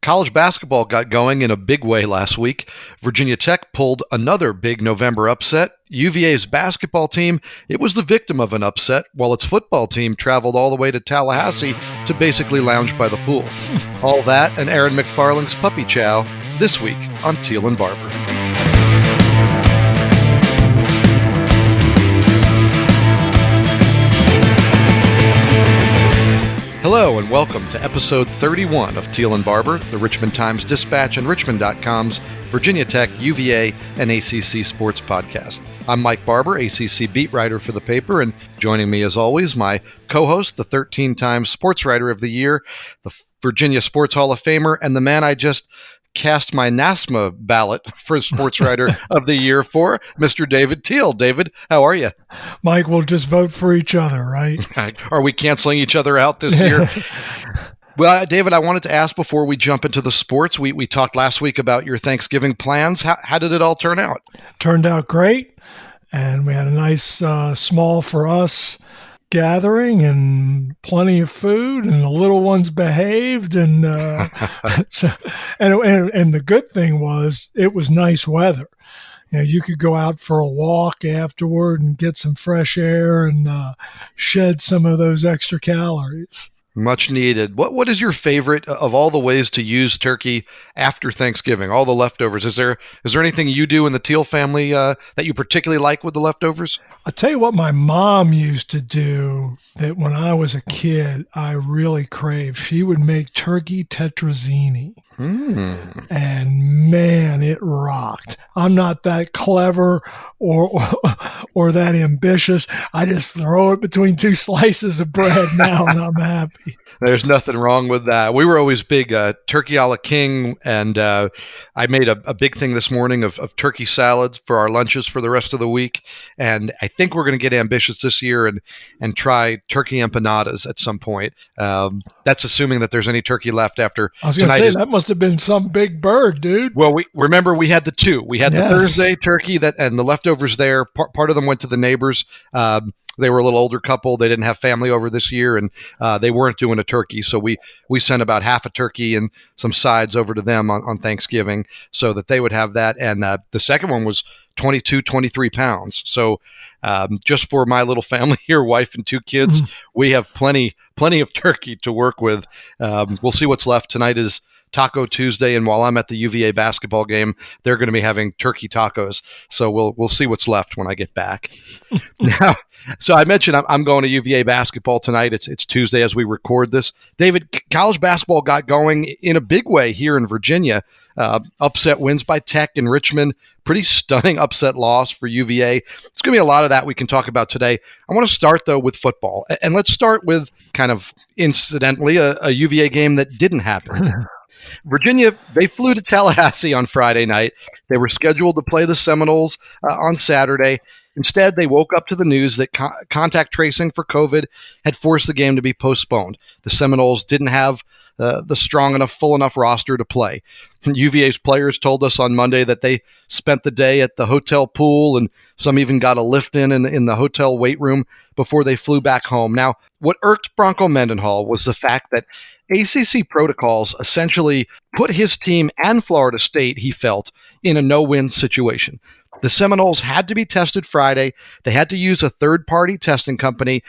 College basketball got going in a big way last week. Virginia Tech pulled another big November upset. UVA's basketball team, it was the victim of an upset, while its football team traveled all the way to Tallahassee to basically lounge by the pool. All that and Aaron McFarling's puppy Chow this week on Teel and Barber. Hello and welcome to episode 31 of Teel and Barber, the Richmond Times-Dispatch and Richmond.com's Virginia Tech, UVA, and ACC sports podcast. I'm Mike Barber, ACC beat writer for the paper, and joining me as always, my co-host, the 13-time sports writer of the year, the Virginia Sports Hall of Famer, and the man I just cast my NASMA ballot for sports writer of the year for, Mr. David Teel. David, how are you? Mike, we'll just vote for each other, right? Are we canceling each other out this year? Well, David, I wanted to ask before we jump into the sports. We talked last week about your Thanksgiving plans. How did it all turn out? Turned out great, and we had a nice small for us gathering and plenty of food, and the little ones behaved, and and the good thing was it was nice weather. You know, you could go out for a walk afterward and get some fresh air and shed some of those extra calories. Much needed. What is your favorite of all the ways to use turkey after Thanksgiving? All the leftovers. Is there anything you do in the Teel family that you particularly like with the leftovers? I'll tell you what my mom used to do that when I was a kid, I really craved. She would make turkey tetrazzini. And man, it rocked. I'm not that clever or that ambitious. I just throw it between two slices of bread now and I'm happy. There's nothing wrong with that. We were always big turkey a la king, and I made a big thing this morning of turkey salads for our lunches for the rest of the week. And I think we're going to get ambitious this year and try turkey empanadas at some point. That's assuming that there's any turkey left after I was going to say, that must have been some big bird, dude. Well, we had the two. We had the Thursday turkey and the leftovers there. Part of them went to the neighbors. They were a little older couple. They didn't have family over this year, and they weren't doing a turkey. So we sent about half a turkey and some sides over to them on Thanksgiving so that they would have that. And the second one was 23 pounds. So just for my little family here, wife and two kids, we have plenty of turkey to work with. We'll see what's left. Tonight is Taco Tuesday, and while I'm at the UVA basketball game, they're going to be having turkey tacos. So we'll see what's left when I get back. Now, so I mentioned I'm going to UVA basketball tonight. It's Tuesday as we record this. David, college basketball got going in a big way here in Virginia. Upset wins by Tech and Richmond. Pretty stunning upset loss for UVA. It's going to be a lot of that we can talk about today. I want to start, though, with football. And let's start with kind of incidentally a UVA game that didn't happen. Virginia, they flew to Tallahassee on Friday night. They were scheduled to play the Seminoles on Saturday. Instead, they woke up to the news that contact tracing for COVID had forced the game to be postponed. The Seminoles didn't have the strong enough, full enough roster to play. UVA's players told us on Monday that they spent the day at the hotel pool, and some even got a lift in the hotel weight room before they flew back home. Now, what irked Bronco Mendenhall was the fact that ACC protocols essentially put his team and Florida State, he felt, in a no-win situation. The Seminoles had to be tested Friday. They had to use a third-party testing company,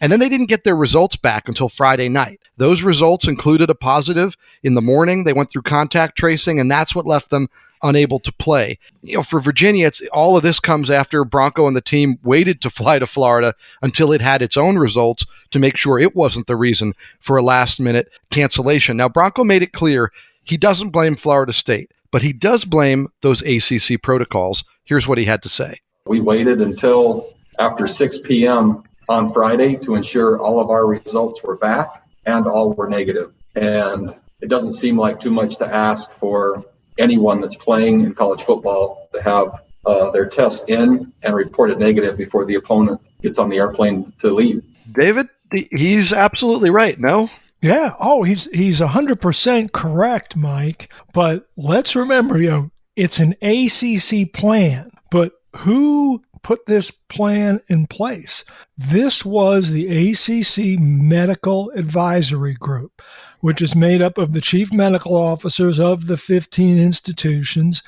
and then they didn't get their results back until Friday night. Those results included a positive in the morning. They went through contact tracing, and that's what left them unable to play. You know, for Virginia, all of this comes after Bronco and the team waited to fly to Florida until it had its own results to make sure it wasn't the reason for a last-minute cancellation. Now, Bronco made it clear he doesn't blame Florida State, but he does blame those ACC protocols. Here's what he had to say. We waited until after 6 p.m. on Friday to ensure all of our results were back and all were negative. And it doesn't seem like too much to ask for anyone that's playing in college football to have their tests in and report it negative before the opponent gets on the airplane to leave. David, he's absolutely right, no? Yeah. Oh, he's 100% correct, Mike. But let's remember, it's an ACC plan. But who put this plan in place? This was the ACC Medical Advisory Group, which is made up of the chief medical officers of the 15 institutions,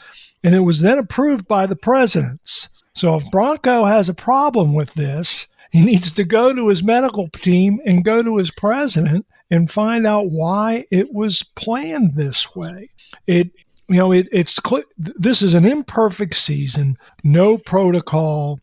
and it was then approved by the presidents. So if Bronco has a problem with this, he needs to go to his medical team and go to his president and find out why it was planned this way. This is an imperfect season. No protocol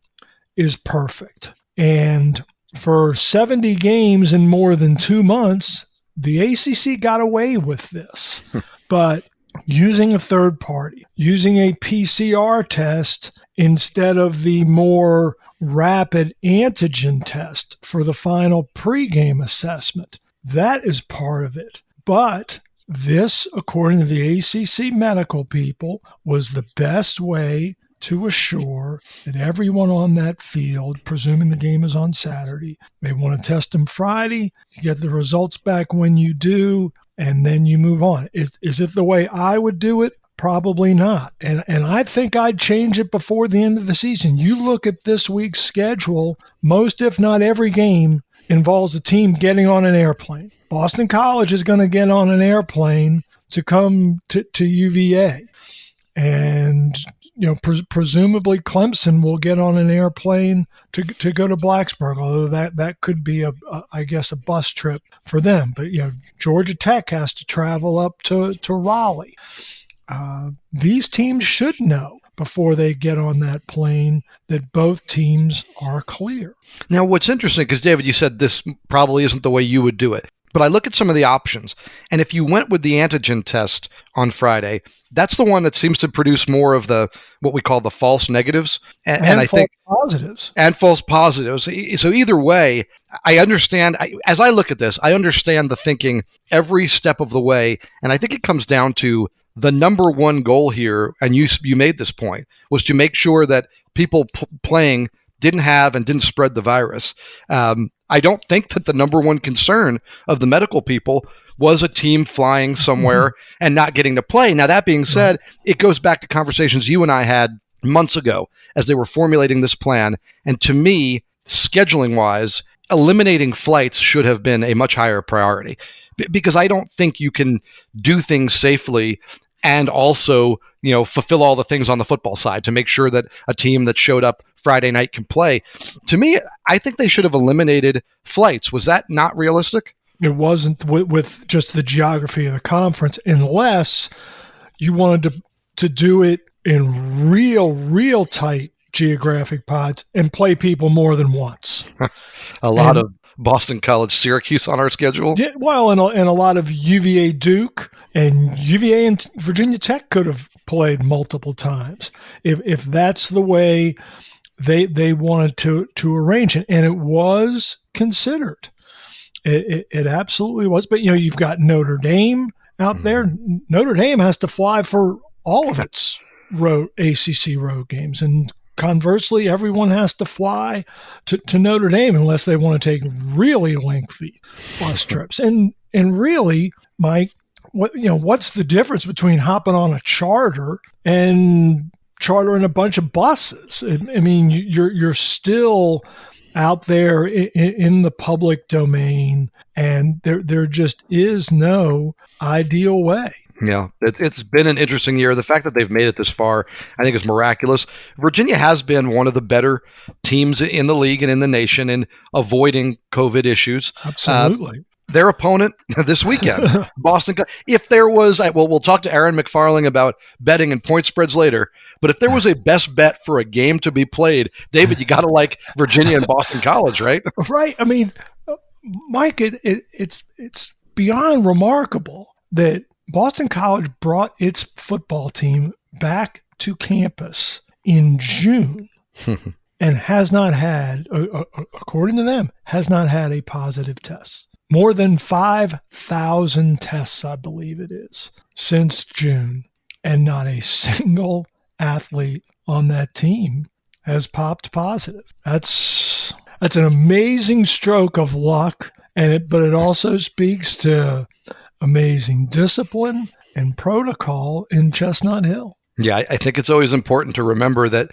is perfect. And for 70 games in more than 2 months, the ACC got away with this. But using a third party, using a PCR test instead of the more rapid antigen test for the final pregame assessment, that is part of it. But this, according to the ACC medical people, was the best way to assure that everyone on that field, presuming the game is on Saturday, they want to test them Friday, you get the results back when you do, and then you move on. Is it the way I would do it? Probably not. And I think I'd change it before the end of the season. You look at this week's schedule, most if not every game involves a team getting on an airplane. Boston College is going to get on an airplane to come to UVA. And presumably Clemson will get on an airplane to go to Blacksburg, although that could be a bus trip for them. But Georgia Tech has to travel up to Raleigh. These teams should know before they get on that plane that both teams are clear. Now, what's interesting, because David, you said this probably isn't the way you would do it, but I look at some of the options, and if you went with the antigen test on Friday, that's the one that seems to produce more of the what we call the false negatives, and I think positives and false positives. So either way, I understand. As I look at this, I understand the thinking every step of the way, and I think it comes down to the number one goal here, and you made this point, was to make sure that people playing didn't have and didn't spread the virus. I don't think that the number one concern of the medical people was a team flying somewhere and not getting to play. Now, that being said, it goes back to conversations you and I had months ago as they were formulating this plan. And to me, scheduling-wise, eliminating flights should have been a much higher priority, because I don't think you can do things safely and also, fulfill all the things on the football side to make sure that a team that showed up Friday night can play. To me, I think they should have eliminated flights. Was that not realistic? It wasn't with just the geography of the conference, unless you wanted to do it in real tight geographic pods and play people more than once. A lot of Boston College, Syracuse on our schedule. Yeah, well, and a lot of UVA Duke, and UVA and Virginia Tech could have played multiple times if that's the way they wanted to arrange it, and it was considered. It absolutely was. But you've got Notre Dame out there. Notre Dame has to fly for all of its ACC road games, and conversely, everyone has to fly to Notre Dame unless they want to take really lengthy bus trips. And really, Mike, what's the difference between hopping on a charter and chartering a bunch of buses? I mean, you're still out there in the public domain, and there just is no ideal way. Yeah, it's been an interesting year. The fact that they've made it this far, I think, is miraculous. Virginia has been one of the better teams in the league and in the nation in avoiding COVID issues. Absolutely. Their opponent this weekend, Boston. If there was, we'll talk to Aaron McFarling about betting and point spreads later, but if there was a best bet for a game to be played, David, you got to like Virginia and Boston College, right? Right. I mean, Mike, it's beyond remarkable that Boston College brought its football team back to campus in June and has not had, according to them, has not had a positive test. More than 5,000 tests, I believe it is, since June, and not a single athlete on that team has popped positive. That's an amazing stroke of luck, but it also speaks to amazing discipline and protocol in Chestnut Hill. Yeah, I think it's always important to remember that,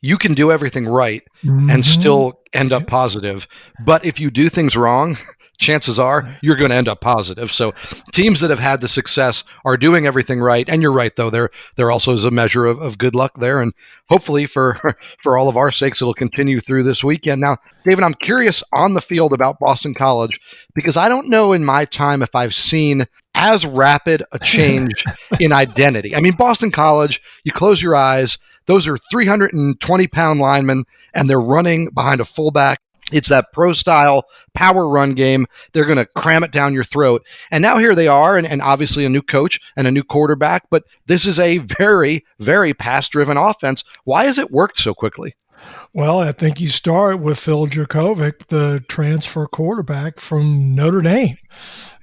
you can do everything right Mm-hmm. and still end up positive. But if you do things wrong, chances are you're going to end up positive. So teams that have had the success are doing everything right. And you're right, though. There also is a measure of good luck there. And hopefully for all of our sakes, it'll continue through this weekend. Now, David, I'm curious on the field about Boston College, because I don't know in my time if I've seen as rapid a change in identity. I mean, Boston College, you close your eyes, those are 320-pound linemen, and they're running behind a fullback. It's that pro-style power run game. They're going to cram it down your throat. And now here they are, and obviously a new coach and a new quarterback, but this is a very, very pass-driven offense. Why has it worked so quickly? Well, I think you start with Phil Jurkovec, the transfer quarterback from Notre Dame.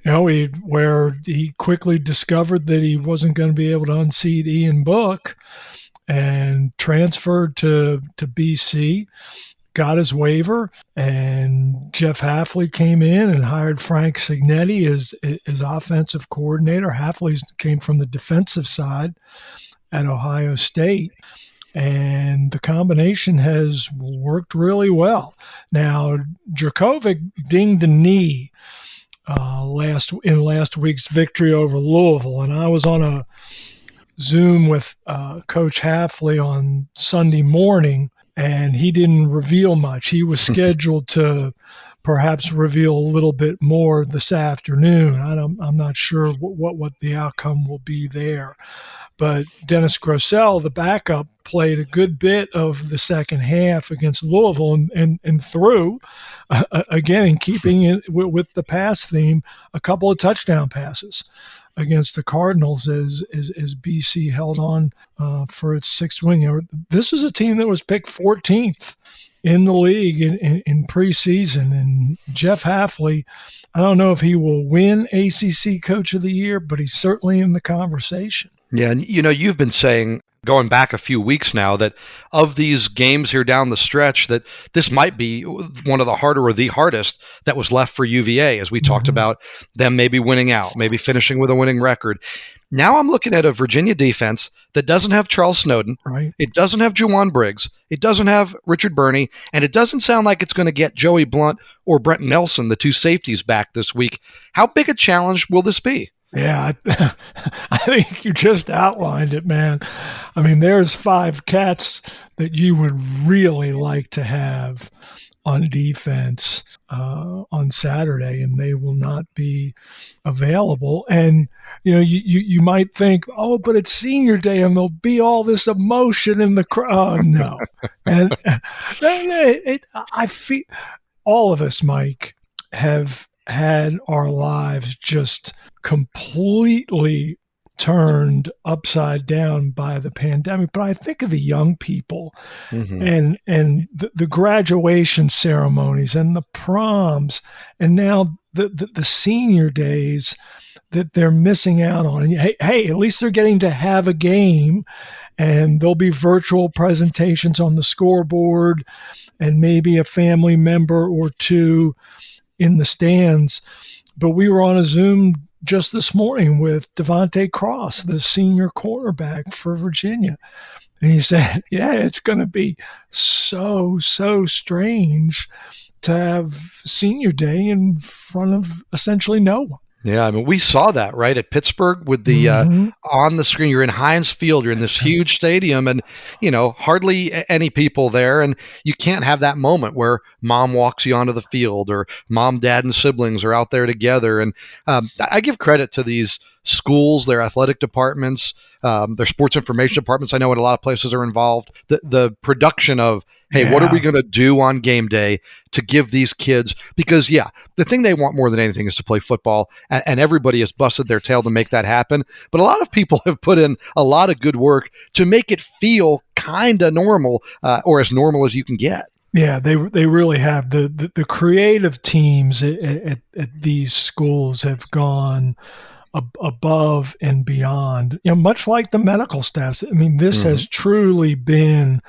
Where he quickly discovered that he wasn't going to be able to unseat Ian Book and transferred to BC, got his waiver, and Jeff Hafley came in and hired Frank Signetti as offensive coordinator. Hafley came from the defensive side at Ohio State. And the combination has worked really well. Now, Jurkovec dinged a knee in last week's victory over Louisville, and I was on a Zoom with Coach Hafley on Sunday morning, and he didn't reveal much. He was scheduled to perhaps reveal a little bit more this afternoon. I'm not sure what the outcome will be there. But Dennis Grossell, the backup, played a good bit of the second half against Louisville and threw, again, in keeping it with the pass theme, a couple of touchdown passes against the Cardinals as BC held on for its sixth win. This is a team that was picked 14th in the league in preseason. And Jeff Hafley, I don't know if he will win ACC Coach of the Year, but he's certainly in the conversation. Yeah, and you've been saying, going back a few weeks now, that of these games here down the stretch, that this might be one of the harder or the hardest that was left for UVA, as we talked about them maybe winning out, maybe finishing with a winning record. Now I'm looking at a Virginia defense that doesn't have Charles Snowden. Right. It doesn't have Juwan Briggs. It doesn't have Richard Burney. And it doesn't sound like it's going to get Joey Blunt or Brent Nelson, the two safeties, back this week. How big a challenge will this be? Yeah, I think you just outlined it, man. I mean, there's 5 cats that you would really like to have on defense on Saturday, and they will not be available. And, you might think, oh, but it's senior day and there'll be all this emotion in the crowd. Oh, no. And I feel all of us, Mike, have had our lives just completely turned upside down by the pandemic. But I think of the young people and the graduation ceremonies and the proms, and now the senior days that they're missing out on. And hey, at least they're getting to have a game, and there'll be virtual presentations on the scoreboard and maybe a family member or two in the stands. But we were on a Zoom just this morning with Devontae Cross, the senior cornerback for Virginia. And he said, yeah, it's going to be so strange to have senior day in front of essentially no one. Yeah, I mean, we saw that, right, at Pittsburgh with the on the screen. You're in Heinz Field. You're in this huge stadium, and, hardly any people there. And you can't have that moment where mom walks you onto the field, or mom, dad, and siblings are out there together. And I give credit to these schools, their athletic departments, their sports information departments. I know in a lot of places are involved. The production of, hey, what are we going to do on game day to give these kids? Because, the thing they want more than anything is to play football, and everybody has busted their tail to make that happen. But a lot of people have put in a lot of good work to make it feel kind of normal, or as normal as you can get. Yeah, they really have. The creative teams at these schools have gone above and beyond, much like the medical staffs. I mean, this has truly been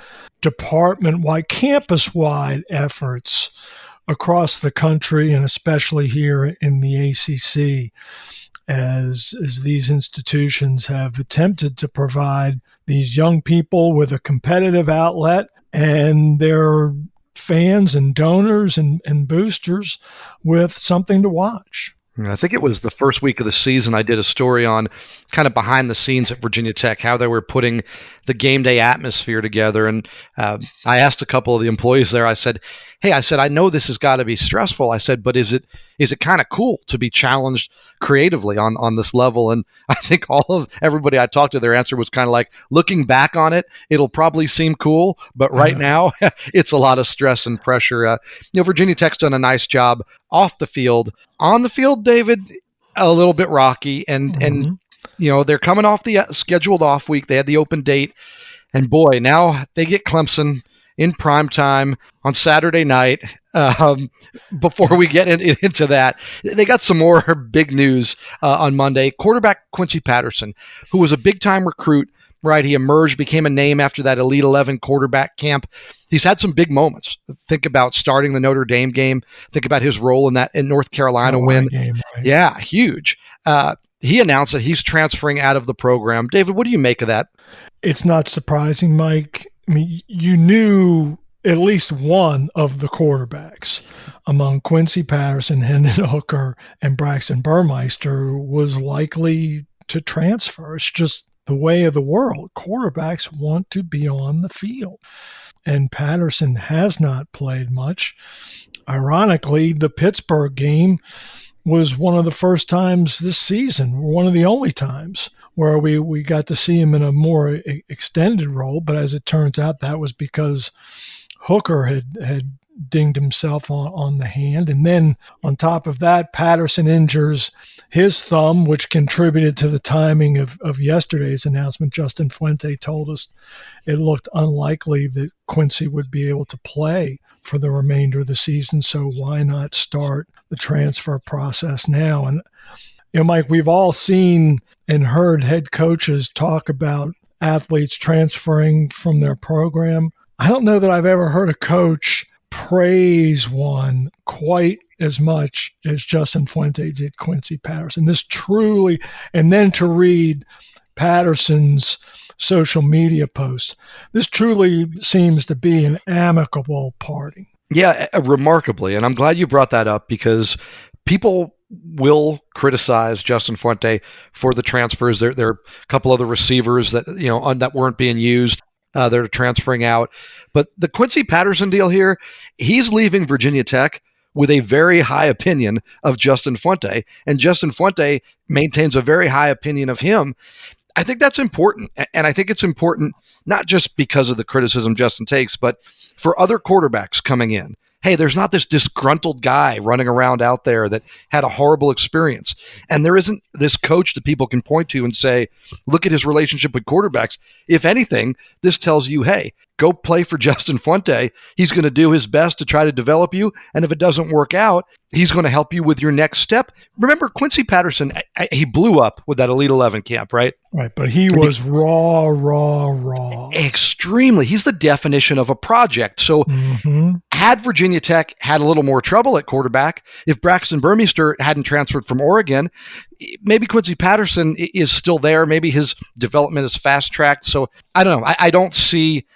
department-wide, campus-wide efforts across the country, and especially here in the ACC, as these institutions have attempted to provide these young people with a competitive outlet and their fans and donors and boosters with something to watch. I think it was the first week of the season I did a story on kind of behind the scenes at Virginia Tech, how they were putting the game day atmosphere together. And I asked a couple of the employees there, I said, hey, I know this has got to be stressful. I said, but is it kind of cool to be challenged creatively on this level? And I think everybody I talked to, their answer was kind of like, looking back on it, it'll probably seem cool, but right now it's a lot of stress and pressure. Virginia Tech's done a nice job off the field. On the field, David, a little bit rocky, and they're coming off the scheduled off week. They had the open date, and boy, now they get Clemson in prime time on Saturday night. Before we get into that, they got some more big news on Monday. Quarterback Quincy Patterson, who was a big-time recruit, right? He emerged, became a name after that Elite 11 quarterback camp. He's had some big moments. Think about starting the Notre Dame game. Think about his role in that North Carolina win. Game, right? Yeah, huge. He announced that he's transferring out of the program. David, what do you make of that? It's not surprising, Mike. I mean, you knew at least one of the quarterbacks among Quincy Patterson, Hendon Hooker, and Braxton Burmeister was likely to transfer. It's just the way of the world. Quarterbacks want to be on the field. And Patterson has not played much. Ironically, the Pittsburgh game was one of the first times this season, one of the only times, where we got to see him in a more extended role. But as it turns out, that was because Hooker had dinged himself on the hand. And then on top of that, Patterson injures his thumb, which contributed to the timing of yesterday's announcement. Justin Fuente told us it looked unlikely that Quincy would be able to play for the remainder of the season. So why not start the transfer process now? And, Mike, we've all seen and heard head coaches talk about athletes transferring from their program. I don't know that I've ever heard a coach praise one quite as much as Justin Fuente did Quincy Patterson. This truly, and then to read Patterson's social media posts, this truly seems to be an amicable parting. Yeah, remarkably. And I'm glad you brought that up, because people will criticize Justin Fuente for the transfers. There are a couple other receivers that that weren't being used. They're transferring out. But the Quincy Patterson deal here, he's leaving Virginia Tech with a very high opinion of Justin Fuente, and Justin Fuente maintains a very high opinion of him. I think that's important, and I think it's important not just because of the criticism Justin takes, but for other quarterbacks coming in. Hey, there's not this disgruntled guy running around out there that had a horrible experience. And there isn't this coach that people can point to and say, look at his relationship with quarterbacks. If anything, this tells you, hey, go play for Justin Fuente. He's going to do his best to try to develop you. And if it doesn't work out, he's going to help you with your next step. Remember, Quincy Patterson, he blew up with that Elite 11 camp, right? Right, but he was raw. Extremely. He's the definition of a project. So had Virginia Tech had a little more trouble at quarterback, if Braxton Burmeister hadn't transferred from Oregon, maybe Quincy Patterson is still there. Maybe his development is fast-tracked. So I don't know.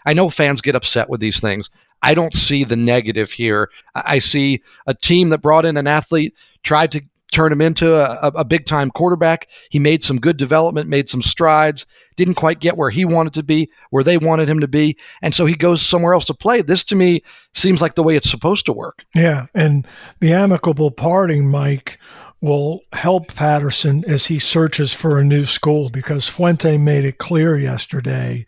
I know fans get upset with these things. I don't see the negative here. I see a team that brought in an athlete, tried to turn him into a big-time quarterback. He made some good development, made some strides, didn't quite get where he wanted to be, where they wanted him to be, and so he goes somewhere else to play. This, to me, seems like the way it's supposed to work. Yeah, and the amicable parting, Mike, will help Patterson as he searches for a new school, because Fuente made it clear yesterday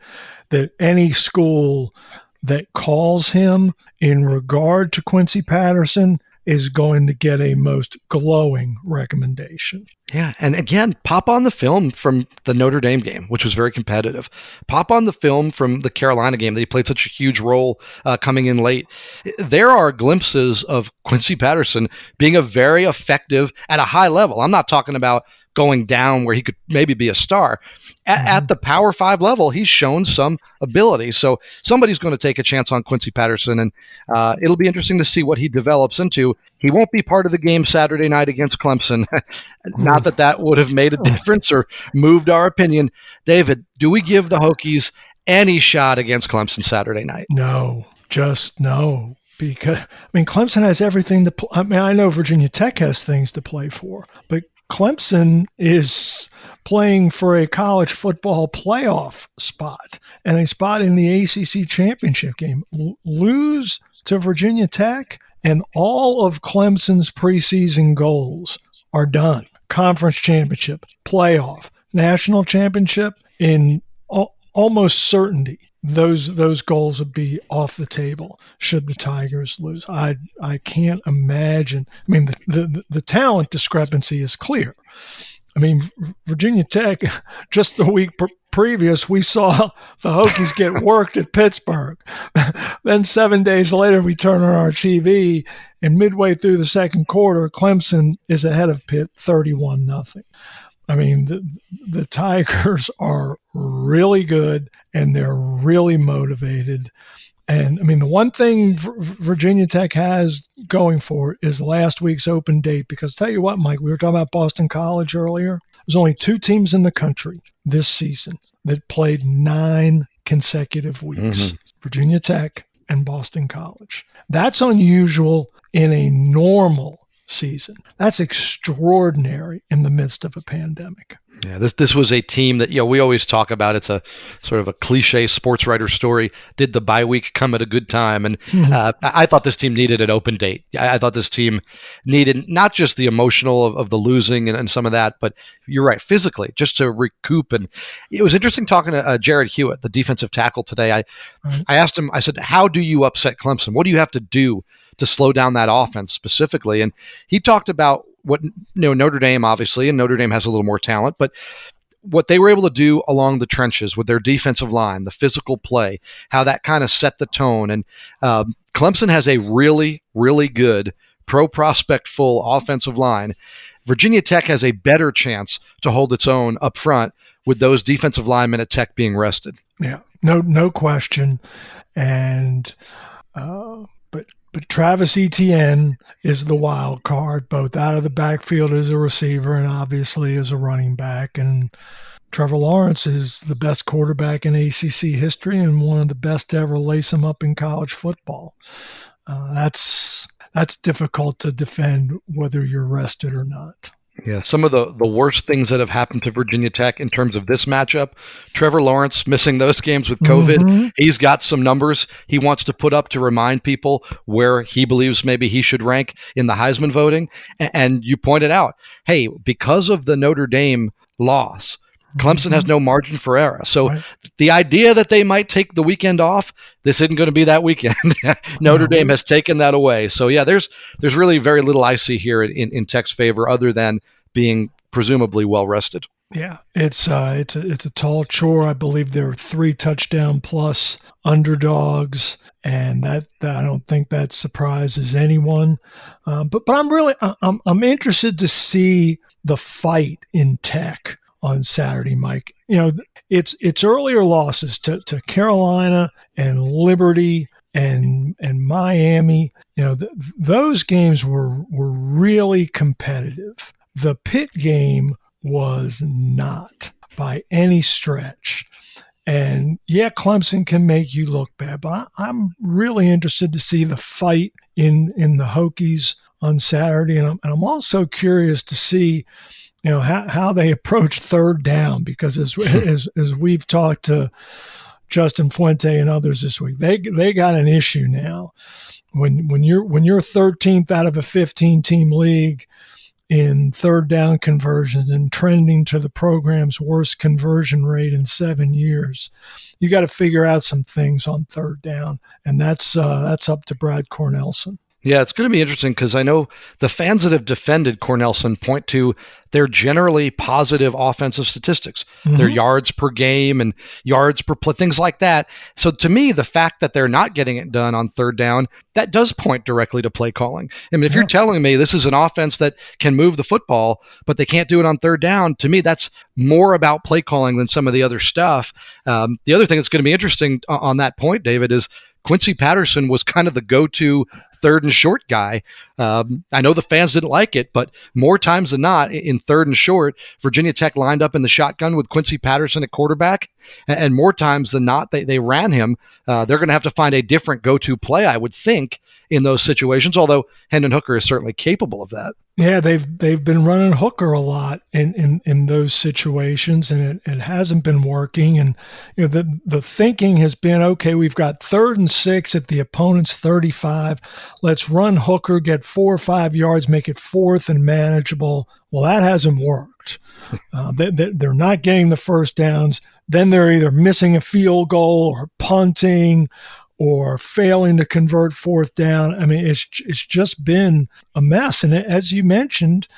that any school that calls him in regard to Quincy Patterson is going to get a most glowing recommendation. Yeah, and again, pop on the film from the Notre Dame game, which was very competitive. Pop on the film from the Carolina game. They played such a huge role coming in late. There are glimpses of Quincy Patterson being a very effective at a high level. I'm not talking about going down where he could maybe be a star. At the Power 5 level, he's shown some ability. So somebody's going to take a chance on Quincy Patterson, and it'll be interesting to see what he develops into. He won't be part of the game Saturday night against Clemson. Not that would have made a difference or moved our opinion. David, do we give the Hokies any shot against Clemson Saturday night. No, just no. Because, Clemson has everything to I know Virginia Tech has things to play for, but Clemson is playing for a college football playoff spot and a spot in the ACC championship game. Lose to Virginia Tech, and all of Clemson's preseason goals are done. Conference championship, playoff, national championship, in almost certainty. Those goals would be off the table should the Tigers lose. I can't imagine. The talent discrepancy is clear. Virginia Tech, just the week previous, we saw the Hokies get worked at Pittsburgh. Then 7 days later, we turn on our TV, and midway through the second quarter, Clemson is ahead of Pitt 31-0. The Tigers are really good, and they're really motivated. And the one thing Virginia Tech has going for it is last week's open date. Because tell you what, Mike, we were talking about Boston College earlier. There's only 2 teams in the country this season that played 9 consecutive weeks: Virginia Tech and Boston College. That's unusual in a normal season. That's extraordinary in the midst of a pandemic. Yeah, this was a team that, we always talk about. It's a sort of a cliche sports writer story. Did the bye week come at a good time? And I thought this team needed an open date. I thought this team needed not just the emotional of the losing and some of that, but you're right, physically, just to recoup. And it was interesting talking to Jared Hewitt, the defensive tackle today. I asked him, I said, how do you upset Clemson? What do you have to do to slow down that offense specifically? And he talked about what Notre Dame, obviously, and Notre Dame has a little more talent, but what they were able to do along the trenches with their defensive line, the physical play, how that kind of set the tone. And Clemson has a really, really good pro prospect full offensive line. Virginia Tech has a better chance to hold its own up front with those defensive linemen at Tech being rested. Yeah, no question. And But Travis Etienne is the wild card, both out of the backfield as a receiver and obviously as a running back. And Trevor Lawrence is the best quarterback in ACC history and one of the best to ever lace him up in college football. That's difficult to defend whether you're rested or not. Yeah, some of the worst things that have happened to Virginia Tech in terms of this matchup, Trevor Lawrence missing those games with COVID. He's got some numbers he wants to put up to remind people where he believes maybe he should rank in the Heisman voting. And you pointed out, hey, because of the Notre Dame loss, Clemson has no margin for error. So the idea that they might take the weekend off, this isn't going to be that weekend. Notre Dame has taken that away. So yeah, there's really very little I see here in Tech's favor other than being presumably well rested. Yeah, it's a tall chore. I believe they're 3 touchdown plus underdogs, and that I don't think that surprises anyone. But I'm interested to see the fight in Tech on Saturday, Mike. It's earlier losses to Carolina and Liberty and Miami. Those games were really competitive. The Pitt game was not by any stretch. And yeah, Clemson can make you look bad, but I'm really interested to see the fight in the Hokies on Saturday. And I'm also curious to see how they approach third down, because as we've talked to Justin Fuente and others this week, they got an issue now. When you're 13th out of a 15-team league in third down conversions and trending to the program's worst conversion rate in 7 years, you got to figure out some things on third down, and that's up to Brad Cornelsen. Yeah, it's going to be interesting because I know the fans that have defended Cornelsen point to their generally positive offensive statistics, their yards per game and yards per play, things like that. So to me, the fact that they're not getting it done on third down, that does point directly to play calling. I mean, if you're telling me this is an offense that can move the football, but they can't do it on third down, to me, that's more about play calling than some of the other stuff. The other thing that's going to be interesting on that point, David, is Quincy Patterson was kind of the go-to third and short guy I know the fans didn't like it, but more times than not, in 3rd and short, Virginia Tech lined up in the shotgun with Quincy Patterson at quarterback, and more times than not, they ran him. They're going to have to find a different go-to play, I would think, in those situations, although Hendon Hooker is certainly capable of that. Yeah, they've been running Hooker a lot in those situations, and it hasn't been working. And the thinking has been, okay, we've got 3rd and 6 at the opponent's 35. Let's run Hooker, get 4 or 5 yards, make it 4th and manageable. Well, that hasn't worked. They're not getting the first downs. Then they're either missing a field goal or punting or failing to convert 4th down. I mean, it's just been a mess. And as you mentioned,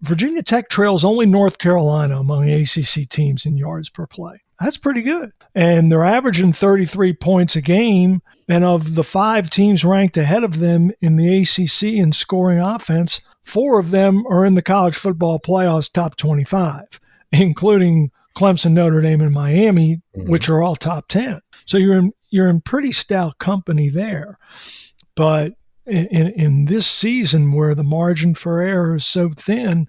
Virginia Tech trails only North Carolina among ACC teams in yards per play. That's pretty good. And they're averaging 33 points a game. And of the 5 teams ranked ahead of them in the ACC in scoring offense, 4 of them are in the college football playoffs top 25, including Clemson, Notre Dame, and Miami, which are all top 10. So you're in pretty stout company there. But in this season where the margin for error is so thin,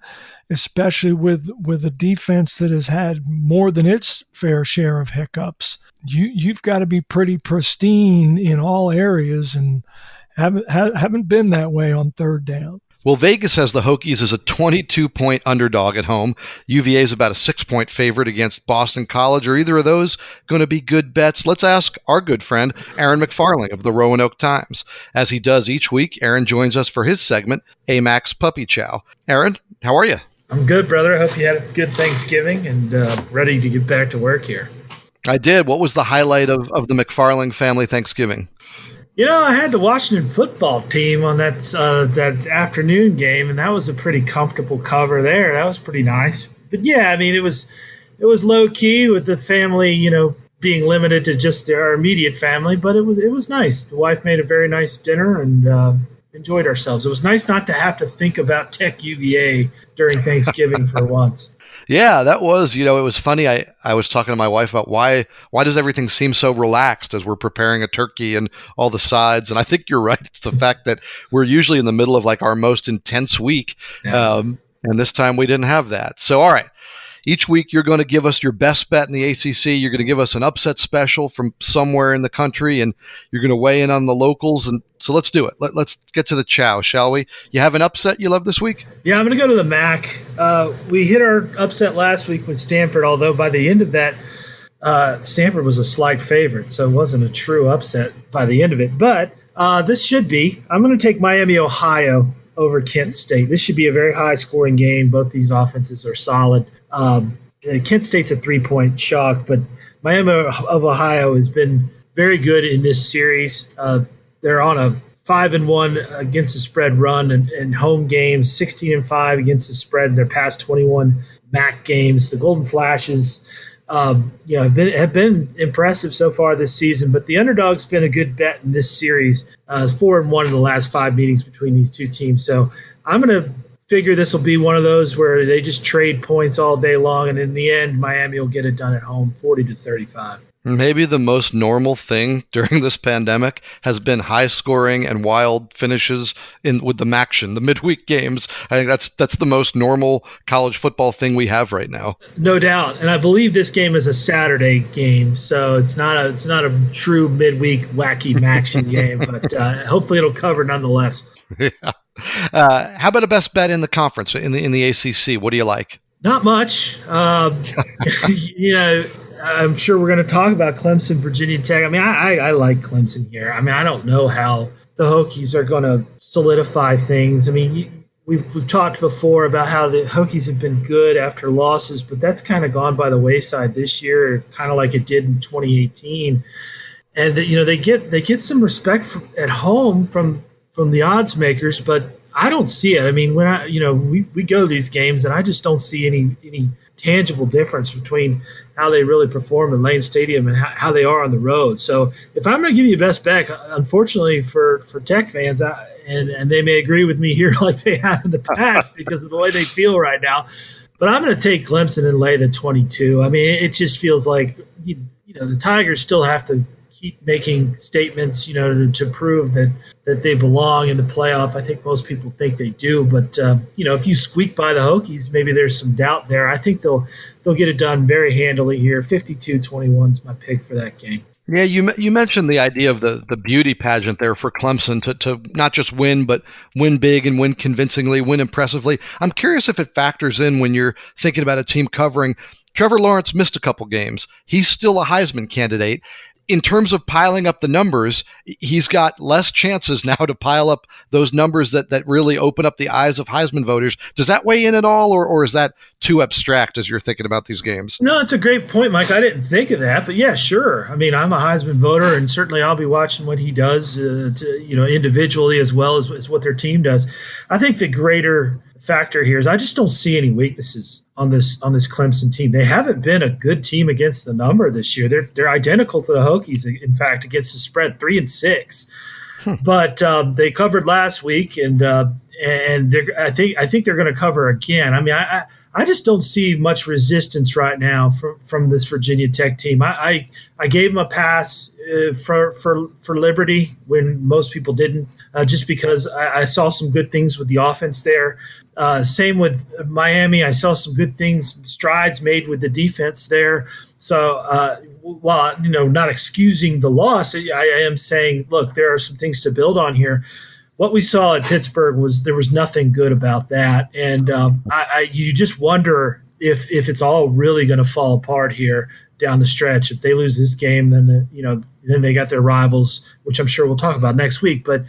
especially with a defense that has had more than its fair share of hiccups, you've got to be pretty pristine in all areas, and haven't been that way on 3rd down. Well, Vegas has the Hokies as a 22-point underdog at home. UVA is about a 6-point favorite against Boston College. Are either of those going to be good bets? Let's ask our good friend, Aaron McFarling of the Roanoke Times. As he does each week, Aaron joins us for his segment, AMAC's Puppy Chow. Aaron, how are you? I'm good, brother. I hope you had a good Thanksgiving and ready to get back to work here. I did. What was the highlight of the McFarling family Thanksgiving? I had the Washington football team on that afternoon game, and that was a pretty comfortable cover there. That was pretty nice. But yeah, I mean, it was low key with the family, being limited to just our immediate family. But it was nice. The wife made a very nice dinner and enjoyed ourselves. It was nice not to have to think about Tech UVA during Thanksgiving for once. Yeah, that was, it was funny. I was talking to my wife about why does everything seem so relaxed as we're preparing a turkey and all the sides. And I think you're right. It's the fact that we're usually in the middle of like our most intense week. Yeah. And this time we didn't have that. So, all right. Each week, you're going to give us your best bet in the ACC. You're going to give us an upset special from somewhere in the country, and you're going to weigh in on the locals. And so let's do it. Let's get to the chow, shall we? You have an upset you love this week? Yeah, I'm going to go to the MAC. We hit our upset last week with Stanford, although by the end of that, Stanford was a slight favorite, so it wasn't a true upset by the end of it. But this should be. I'm going to take Miami, Ohio over Kent State. This should be a very high-scoring game. Both these offenses are solid. Kent State's a 3-point chalk, but Miami of Ohio has been very good in this series. They're on a 5-1 against the spread run and home games, 16-5 against the spread in their past 21 MAC games. The Golden Flashes have been impressive so far this season, but the underdog's been a good bet in this series. 4-1 in the last 5 meetings between these two teams. So I'm going to figure this will be one of those where they just trade points all day long, and in the end, Miami will get it done at home, 40-35. Maybe the most normal thing during this pandemic has been high scoring and wild finishes with the MACtion, the midweek games. I think that's the most normal college football thing we have right now. No doubt, and I believe this game is a Saturday game, so it's not a true midweek wacky MACtion game, but hopefully it'll cover nonetheless. Yeah. How about a best bet in the conference in the ACC? What do you like? Not much. I'm sure we're going to talk about Clemson, Virginia Tech. I mean, I like Clemson here. I mean, I don't know how the Hokies are going to solidify things. I mean, we've talked before about how the Hokies have been good after losses, but that's kind of gone by the wayside this year, kind of like it did in 2018. And they get some respect at home from the odds makers, but I don't see it. I mean, when we go to these games, and I just don't see any tangible difference between how they really perform in Lane Stadium and how they are on the road. So if I'm going to give you best bet, unfortunately for Tech fans, and they may agree with me here like they have in the past because of the way they feel right now, but I'm going to take Clemson and lay the 22. I mean, it just feels like the Tigers still have to keep making statements, to prove that they belong in the playoff. I think most people think they do, but if you squeak by the Hokies, maybe there's some doubt there. I think they'll get it done very handily here. 52-21 is my pick for that game. Yeah, you mentioned the idea of the beauty pageant there for Clemson to not just win, but win big and win convincingly, win impressively. I'm curious if it factors in when you're thinking about a team covering. Trevor Lawrence missed a couple games. He's still a Heisman candidate. In terms of piling up the numbers, he's got less chances now to pile up those numbers that really open up the eyes of Heisman voters. Does that weigh in at all, or is that too abstract as you're thinking about these games? No, it's a great point, Mike. I didn't think of that, but yeah, sure. I mean, I'm a Heisman voter, and certainly I'll be watching what he does, individually as well as what their team does. I think the greater factor here is I just don't see any weaknesses on this Clemson team. They haven't been a good team against the number this year. They're identical to the Hokies, in fact, against the spread, 3-6. But they covered last week, and I think they're going to cover again. I mean, I just don't see much resistance right now from this Virginia Tech team. I gave them a pass for Liberty when most people didn't, just because I saw some good things with the offense there. Same with Miami. I saw some good things, strides made with the defense there. So while not excusing the loss, I am saying, look, there are some things to build on here. What we saw at Pittsburgh there was nothing good about that, and you just wonder if it's all really going to fall apart here down the stretch. If they lose this game, then then they got their rivals, which I'm sure we'll talk about next week. But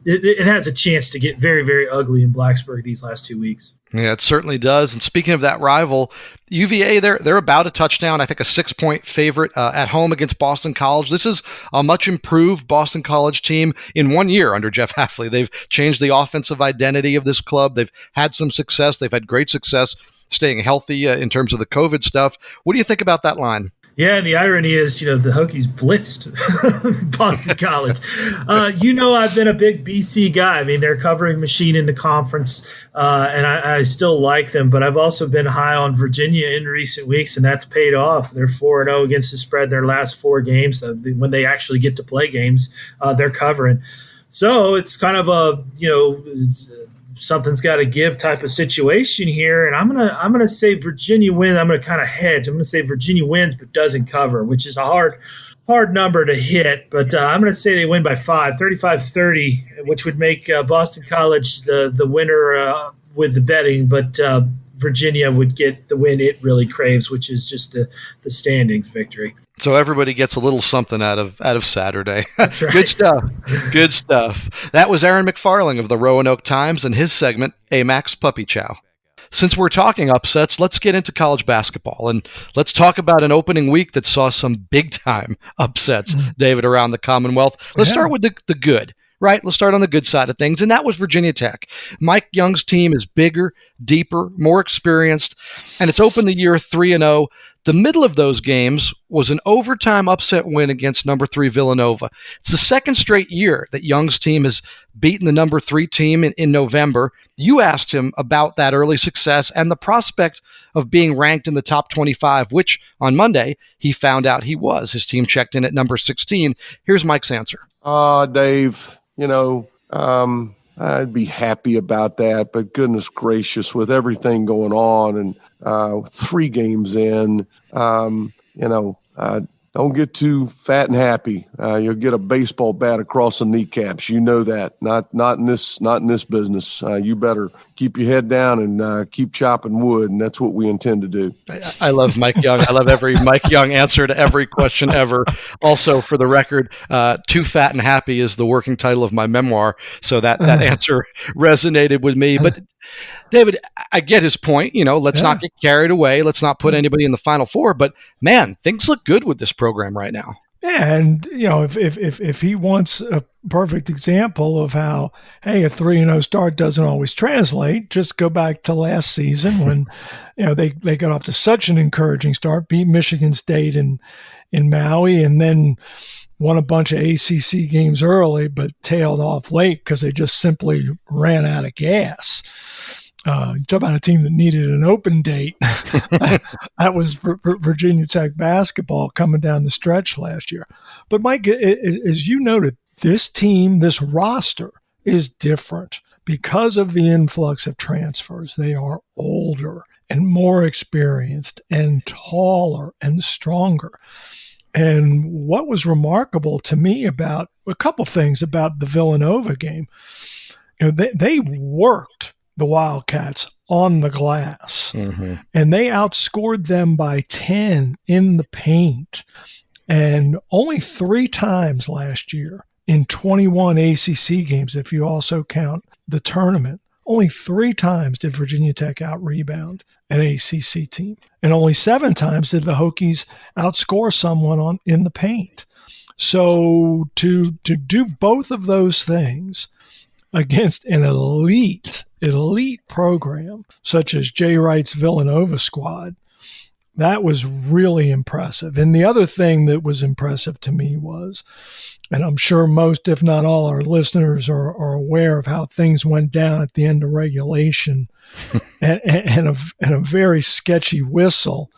it has a chance to get very, very ugly in Blacksburg these last 2 weeks. Yeah, it certainly does. And speaking of that rival, UVA, they're about a touchdown, I think a 6-point favorite at home against Boston College. This is a much improved Boston College team in 1 year under Jeff Hafley. They've changed the offensive identity of this club. They've had some success. They've had great success staying healthy in terms of the COVID stuff. What do you think about that line? Yeah, and the irony is, the Hokies blitzed Boston College. I've been a big BC guy. I mean, they're covering machine in the conference, and I still like them. But I've also been high on Virginia in recent weeks, and that's paid off. They're 4-0 against the spread their last 4 games. When they actually get to play games, they're covering. So it's kind of a, something's got to give type of situation here, and I'm gonna say Virginia wins. I'm gonna kind of hedge. I'm gonna say Virginia wins but doesn't cover, which is a hard number to hit. But I'm gonna say they win by 5, 35-30, which would make Boston College the winner with the betting. But Virginia would get the win it really craves, which is just the standings victory. So everybody gets a little something out of Saturday. That's right. Good stuff. Good stuff. That was Aaron McFarling of the Roanoke Times and his segment, Amax Puppy Chow. Since we're talking upsets, let's get into college basketball, and let's talk about an opening week that saw some big-time upsets, David, around the Commonwealth. Let's start with the good. Right, let's start on the good side of things, and that was Virginia Tech. Mike Young's team is bigger, deeper, more experienced, and it's opened the year 3-0. The middle of those games was an overtime upset win against number 3 Villanova. It's the second straight year that Young's team has beaten the number 3 team in November. You asked him about that early success and the prospect of being ranked in the top 25, which on Monday he found out he was. His team checked in at number 16. Here's Mike's answer. Dave, I'd be happy about that, but goodness gracious, with everything going on and 3 games in, don't get too fat and happy. You'll get a baseball bat across the kneecaps. You know that. Not in this business. You better keep your head down and keep chopping wood, and that's what we intend to do. I love Mike Young. I love every Mike Young answer to every question ever. Also, for the record, Too Fat and Happy is the working title of my memoir, so that answer resonated with me. But David, I get his point. Let's not get carried away. Let's not put anybody in the Final Four. But man, things look good with this program right now. Yeah, and if he wants a perfect example of how, hey, a 3-0 start doesn't always translate, just go back to last season when they got off to such an encouraging start, beat Michigan State in Maui, and then won a bunch of ACC games early, but tailed off late because they just simply ran out of gas. Talk about a team that needed an open date. That was for Virginia Tech basketball coming down the stretch last year. But Mike, as you noted, this team, this roster is different because of the influx of transfers. They are older and more experienced and taller and stronger. And what was remarkable to me about a couple things about the Villanova game, they worked the Wildcats on the glass, and they outscored them by 10 in the paint. And only 3 times last year in 21 ACC games, if you also count the tournament, only 3 times did Virginia Tech out-rebound an ACC team. And only 7 times did the Hokies outscore someone in the paint. So to do both of those things against an elite program such as Jay Wright's Villanova squad, that was really impressive. And the other thing that was impressive to me was, and I'm sure most, if not all, our listeners are aware of how things went down at the end of regulation and a very sketchy whistle.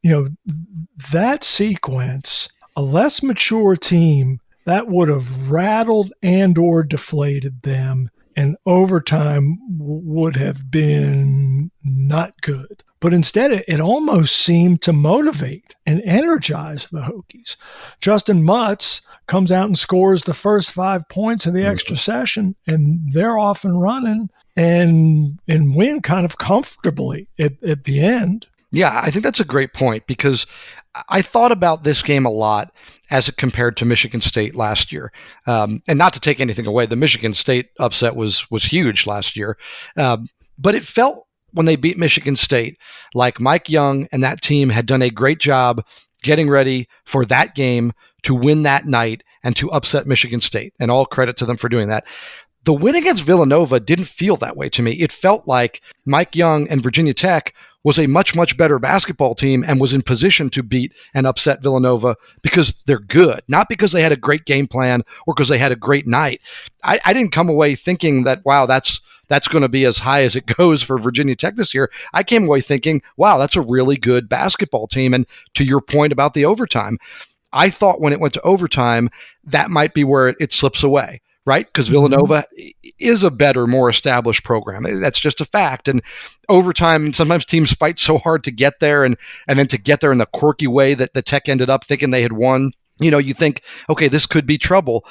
That sequence, a less mature team, that would have rattled and or deflated them, and overtime would have been not good. But instead, it almost seemed to motivate and energize the Hokies. Justin Mutz comes out and scores the first 5 points of the extra session, and they're off and running and win kind of comfortably at the end. Yeah, I think that's a great point, because I thought about this game a lot as it compared to Michigan State last year. And not to take anything away, the Michigan State upset was huge last year. But it felt, when they beat Michigan State, like Mike Young and that team had done a great job getting ready for that game to win that night and to upset Michigan State. And all credit to them for doing that. The win against Villanova didn't feel that way to me. It felt like Mike Young and Virginia Tech was a much, much better basketball team and was in position to beat and upset Villanova because they're good, not because they had a great game plan or because they had a great night. I didn't come away thinking that, wow, that's going to be as high as it goes for Virginia Tech this year. I came away thinking, wow, that's a really good basketball team. And to your point about the overtime, I thought when it went to overtime, that might be where it slips away. Right? Because Villanova is a better, more established program. That's just a fact. And overtime, sometimes teams fight so hard to get there, and then to get there in the quirky way that the Tech ended up thinking they had won. You think, okay, this could be trouble.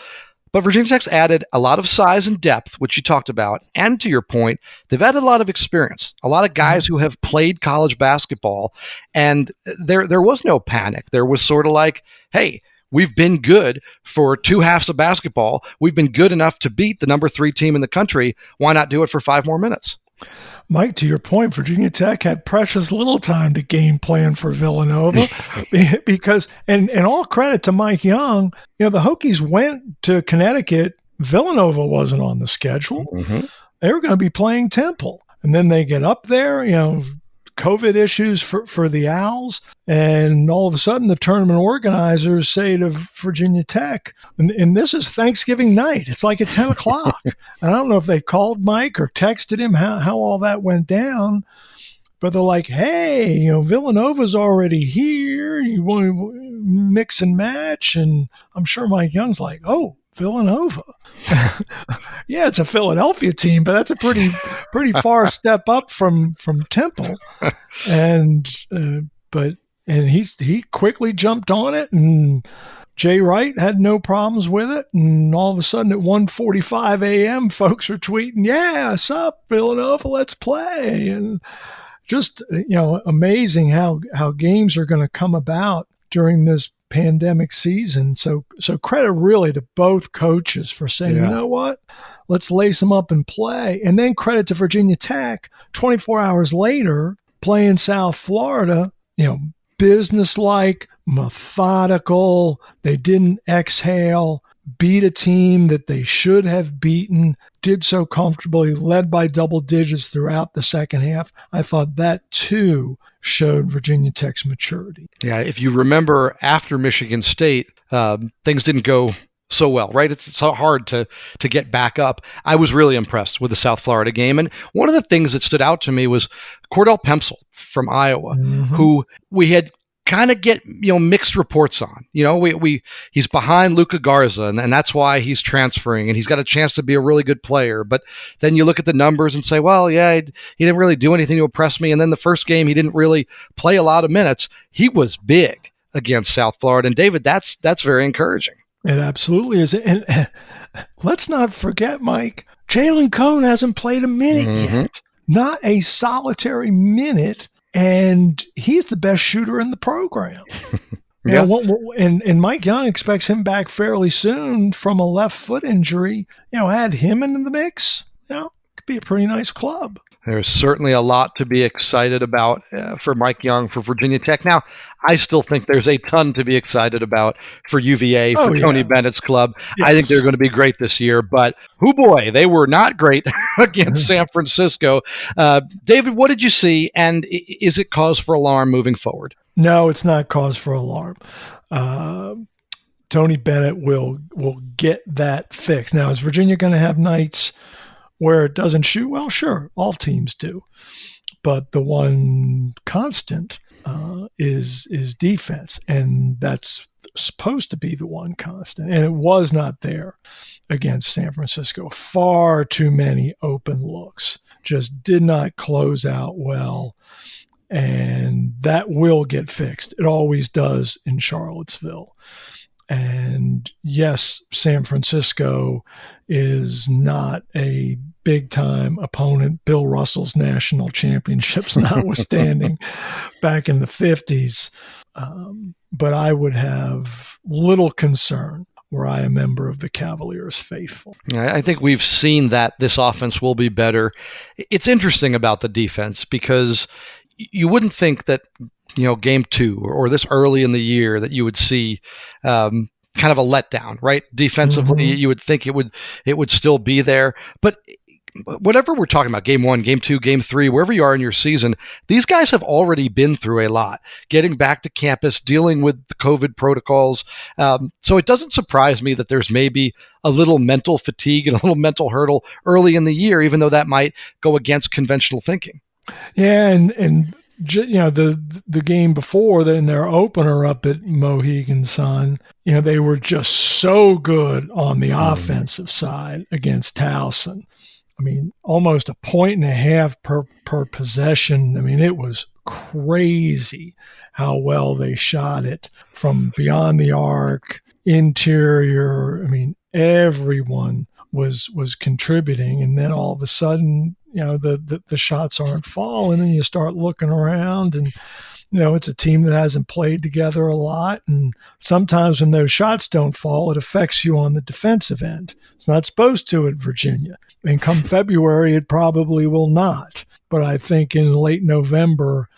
But Virginia Tech's added a lot of size and depth, which you talked about. And to your point, they've added a lot of experience, a lot of guys who have played college basketball. And there was no panic. There was sort of like, hey, we've been good for 2 halves of basketball. We've been good enough to beat the number 3 team in the country. Why not do it for 5 more minutes? Mike, to your point, Virginia Tech had precious little time to game plan for Villanova because, and all credit to Mike Young, the Hokies went to Connecticut. Villanova wasn't on the schedule. They were going to be playing Temple. And then they get up there, COVID issues for the Owls, and all of a sudden the tournament organizers say to Virginia Tech, and this is Thanksgiving night, it's like at 10 o'clock. I don't know if they called Mike or texted him how all that went down, but they're like, hey, Villanova's already here, you want to mix and match? And I'm sure Mike Young's like, oh, Villanova. Yeah, it's a Philadelphia team, but that's a pretty far step up from Temple. And he quickly jumped on it, and Jay Wright had no problems with it. And all of a sudden at 1:45 a.m., folks are tweeting, yeah, what's up, Villanova, let's play. And just, amazing how games are going to come about during this pandemic season. So credit really to both coaches for saying, you know what, let's lace them up and play. And then credit to Virginia Tech, 24 hours later, playing South Florida, businesslike, methodical. They didn't exhale, beat a team that they should have beaten, did so comfortably, led by double digits throughout the second half. I thought that too showed Virginia Tech's maturity. Yeah, if you remember, after Michigan State, things didn't go so well, right? It's so hard to get back up. I was really impressed with the South Florida game. And one of the things that stood out to me was Cordell Pemsel from Iowa, who we had kind of get mixed reports on. He's behind Luka Garza, and that's why he's transferring, and he's got a chance to be a really good player. But then you look at the numbers and say, well, yeah, he didn't really do anything to impress me. And then the first game, he didn't really play a lot of minutes. He was big against South Florida, and David, that's very encouraging. It absolutely is. And let's not forget, Mike, Jalen Cone hasn't played a minute yet. Not a solitary minute. And he's the best shooter in the program. Yeah. And Mike Young expects him back fairly soon from a left foot injury. Add him into the mix. It could be a pretty nice club. There's certainly a lot to be excited about for Mike Young, for Virginia Tech. Now, I still think there's a ton to be excited about for UVA, for Tony Bennett's club. Yes. I think they're going to be great this year. But, boy, they were not great against San Francisco. David, what did you see, and is it cause for alarm moving forward? No, it's not cause for alarm. Tony Bennett will get that fixed. Now, is Virginia going to have nights where it doesn't shoot? Well, sure, all teams do. But the one constant is defense, and that's supposed to be the one constant. And it was not there against San Francisco. Far too many open looks. Just did not close out well. And that will get fixed. It always does in Charlottesville. And yes, San Francisco is not a big-time opponent. Bill Russell's national championships notwithstanding back in the 50s. But I would have little concern were I a member of the Cavaliers faithful. I think we've seen that this offense will be better. It's interesting about the defense because you wouldn't think that game 2 or this early in the year that you would see kind of a letdown, right? Defensively, you would think it would still be there. But whatever we're talking about, game 1, game 2, game 3, wherever you are in your season, these guys have already been through a lot, getting back to campus, dealing with the COVID protocols. So it doesn't surprise me that there's maybe a little mental fatigue and a little mental hurdle early in the year, even though that might go against conventional thinking. Yeah, and the game before, in their opener up at Mohegan Sun, they were just so good on the offensive side against Towson. I mean, almost 1.5 points per possession. I mean, it was crazy how well they shot it from beyond the arc, interior. I mean, everyone was contributing, and then all of a sudden, the shots aren't falling, and you start looking around, and it's a team that hasn't played together a lot, and sometimes when those shots don't fall, it affects you on the defensive end. It's not supposed to at Virginia, and come February, it probably will not. But I think in late November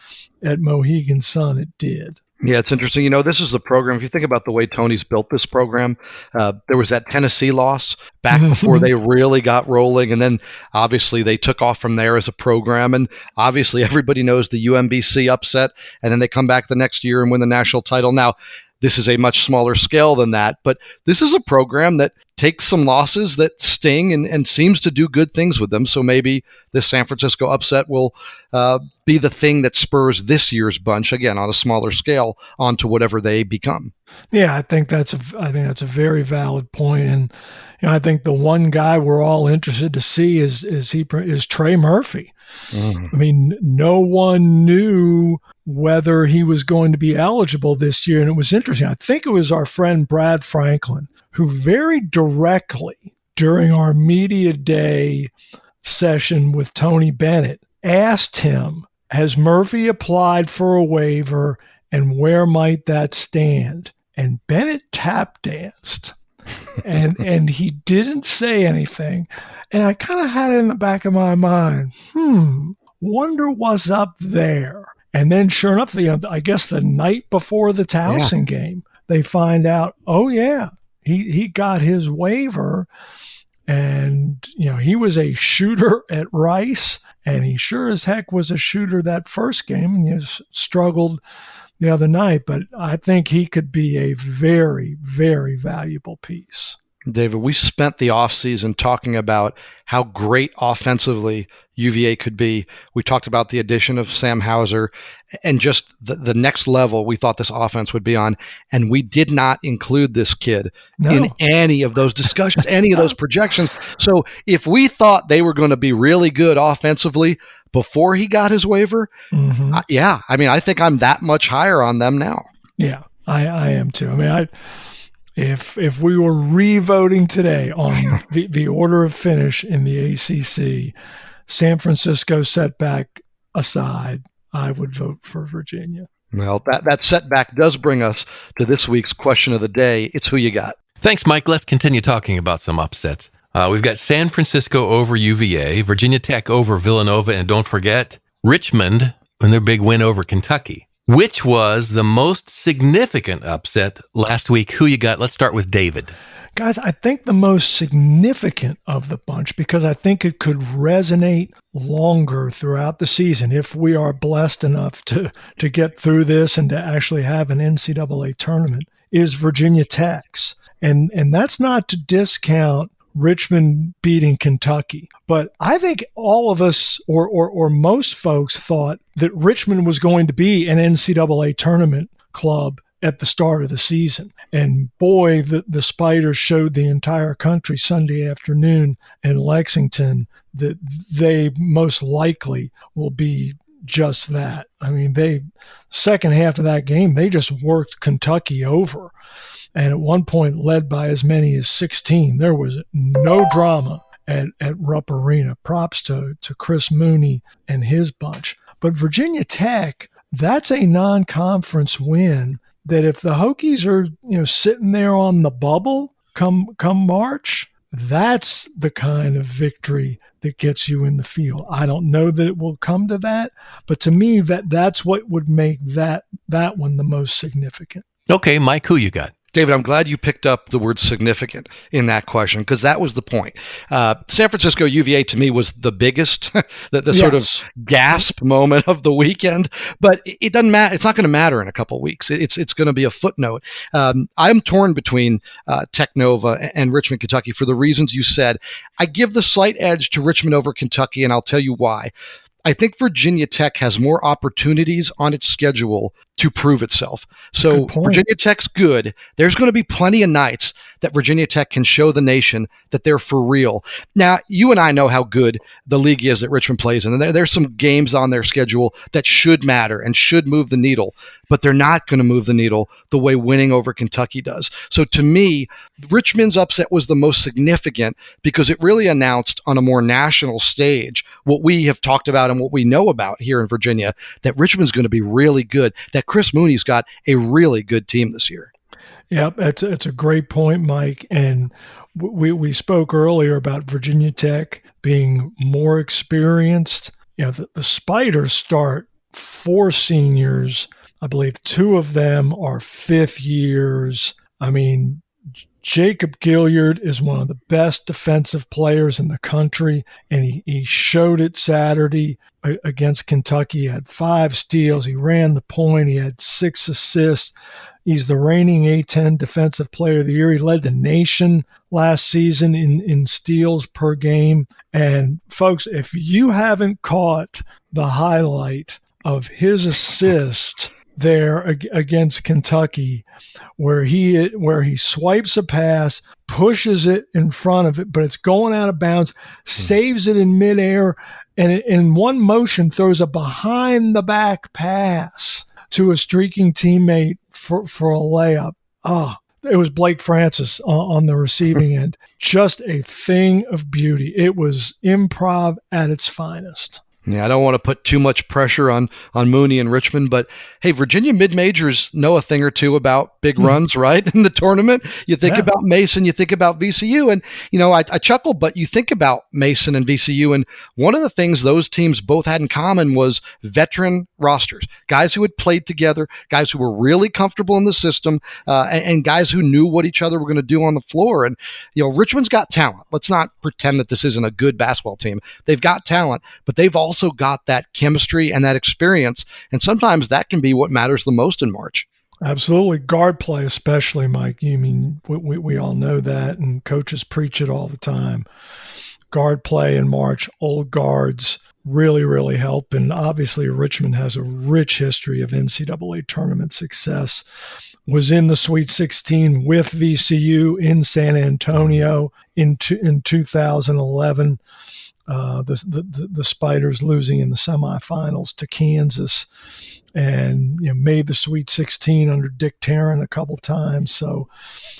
at Mohegan Sun, it did. Yeah, it's interesting. This is the program. If you think about the way Tony's built this program, there was that Tennessee loss back before they really got rolling. And then obviously they took off from there as a program. And obviously everybody knows the UMBC upset. And then they come back the next year and win the national title. Now, this is a much smaller scale than that, but this is a program that takes some losses that sting and seems to do good things with them. So maybe this San Francisco upset will be the thing that spurs this year's bunch, again, on a smaller scale, onto whatever they become. Yeah, I think that's a very valid point. And I think the one guy we're all interested to see is Trey Murphy. I mean, no one knew whether he was going to be eligible this year. And it was interesting. I think it was our friend Brad Franklin who very directly during our media day session with Tony Bennett asked him, has Murphy applied for a waiver and where might that stand? And Bennett tap danced and he didn't say anything. And I kind of had it in the back of my mind, wonder what's up there. And then sure enough, I guess the night before the Towson game, they find out, oh yeah, he got his waiver. And, he was a shooter at Rice, and he sure as heck was a shooter that first game, and he struggled the other night, but I think he could be a very, very valuable piece. David, we spent the offseason talking about how great offensively UVA could be. We talked about the addition of Sam Hauser and just the next level we thought this offense would be on. And we did not include this kid in any of those discussions, any of those projections. So if we thought they were going to be really good offensively before he got his waiver, I think I'm that much higher on them now. Yeah, I am too. I mean, If we were re-voting today on the order of finish in the ACC, San Francisco setback aside, I would vote for Virginia. Well, that setback does bring us to this week's question of the day. It's who you got. Thanks, Mike. Let's continue talking about some upsets. We've got San Francisco over UVA, Virginia Tech over Villanova, and don't forget, Richmond and their big win over Kentucky. Which was the most significant upset last week? Who you got? Let's start with David. Guys, I think the most significant of the bunch, because I think it could resonate longer throughout the season if we are blessed enough to get through this and to actually have an NCAA tournament, is Virginia Tech's. And that's not to discount Richmond beating Kentucky. But I think all of us or most folks thought that Richmond was going to be an NCAA tournament club at the start of the season. And boy, the Spiders showed the entire country Sunday afternoon in Lexington that they most likely will be just that. I mean, second half of that game, they just worked Kentucky over. And at one point led by as many as 16. There was no drama at Rupp Arena. Props to Chris Mooney and his bunch. But Virginia Tech, that's a non-conference win that if the Hokies are sitting there on the bubble come March, that's the kind of victory that gets you in the field. I don't know that it will come to that, but to me that's what would make that one the most significant. Okay, Mike, who you got? David, I'm glad you picked up the word significant in that question, because that was the point. San Francisco UVA to me was the biggest, the sort of gasp moment of the weekend. But it doesn't matter. It's not going to matter in a couple of weeks. It's going to be a footnote. I'm torn between Tech Nova and Richmond, Kentucky for the reasons you said. I give the slight edge to Richmond over Kentucky, and I'll tell you why. I think Virginia Tech has more opportunities on its schedule to prove itself. So Virginia Tech's good. There's going to be plenty of nights that Virginia Tech can show the nation that they're for real. Now, you and I know how good the league is that Richmond plays in. And there's some games on their schedule that should matter and should move the needle, but they're not going to move the needle the way winning over Kentucky does. So to me, Richmond's upset was the most significant because it really announced on a more national stage what we have talked about and what we know about here in Virginia, that Richmond's going to be really good, that Chris Mooney's got a really good team this year. Yep, it's a great point, Mike. And we spoke earlier about Virginia Tech being more experienced. The Spiders start 4 seniors. I believe 2 of them are 5th years. I mean, Jacob Gilliard is one of the best defensive players in the country, and he showed it Saturday against Kentucky. He had 5 steals. He ran the point. He had 6 assists. He's the reigning A10 Defensive Player of the Year. He led the nation last season in steals per game. And folks, if you haven't caught the highlight of his assist there against Kentucky, where he swipes a pass, pushes it in front of it, but it's going out of bounds, saves it in midair, and in one motion throws a behind the back pass to a streaking teammate for a layup. It was Blake Francis on the receiving end. Just a thing of beauty. It was improv at its finest. Yeah, I don't want to put too much pressure on Mooney and Richmond, but hey, Virginia mid-majors know a thing or two about big runs, right? In the tournament, you think about Mason, you think about VCU, and I chuckle, but you think about Mason and VCU, and one of the things those teams both had in common was veteran rosters, guys who had played together, guys who were really comfortable in the system, and guys who knew what each other were going to do on the floor. And Richmond's got talent. Let's not pretend that this isn't a good basketball team. They've got talent, but they've also also got that chemistry and that experience. And sometimes that can be what matters the most in March. Absolutely. Guard play, especially, Mike. You mean, we all know that, and coaches preach it all the time. Guard play in March, old guards really, really help. And obviously, Richmond has a rich history of NCAA tournament success. Was in the Sweet 16 with VCU in San Antonio in 2011. The Spiders losing in the semifinals to Kansas, and made the Sweet 16 under Dick Tarrant a couple times. So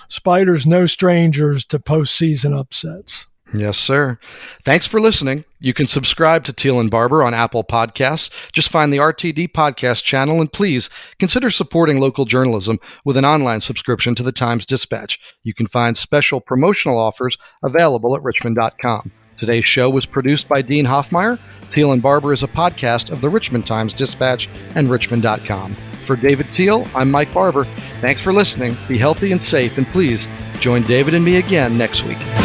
Spiders, no strangers to postseason upsets. Yes, sir. Thanks for listening. You can subscribe to Teel and Barber on Apple Podcasts. Just find the RTD podcast channel, and please consider supporting local journalism with an online subscription to the Times-Dispatch. You can find special promotional offers available at richmond.com. Today's show was produced by Dean Hoffmeyer. Teel and Barber is a podcast of the Richmond Times-Dispatch and richmond.com. For David Teel, I'm Mike Barber. Thanks for listening. Be healthy and safe, and please join David and me again next week.